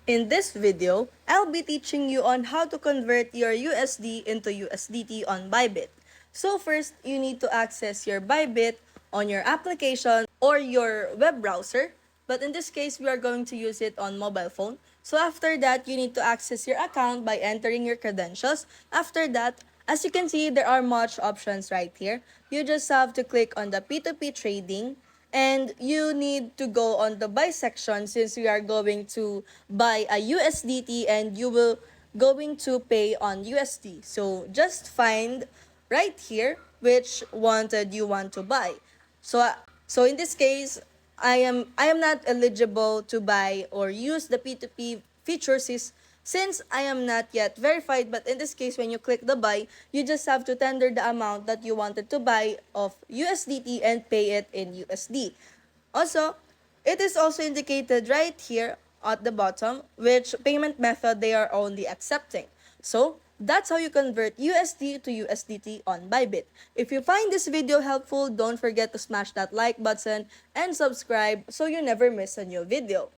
In this video, I'll be teaching you on how to convert your USD into USDT on Bybit. So first, you need to access your Bybit on your application or your web browser. But in this case, we are going to use it on mobile phone. So after that, you need to access your account by entering your credentials. After that, as you can see, there are much options right here. You just have to click on the P2P trading, and you need to go on the buy section since we are going to buy a USDT and you will going to pay on USD. So just find right here which wanted you want to buy. So in this case, I am not eligible to buy or use the P2P features since I am not yet verified. But in this case, when you click the buy, you just have to tender the amount that you wanted to buy of USDT and pay it in USD. Also, it is also indicated right here at the bottom which payment method they are only accepting. So, that's how you convert USD to USDT on Bybit. If you find this video helpful, don't forget to smash that like button and subscribe so you never miss a new video.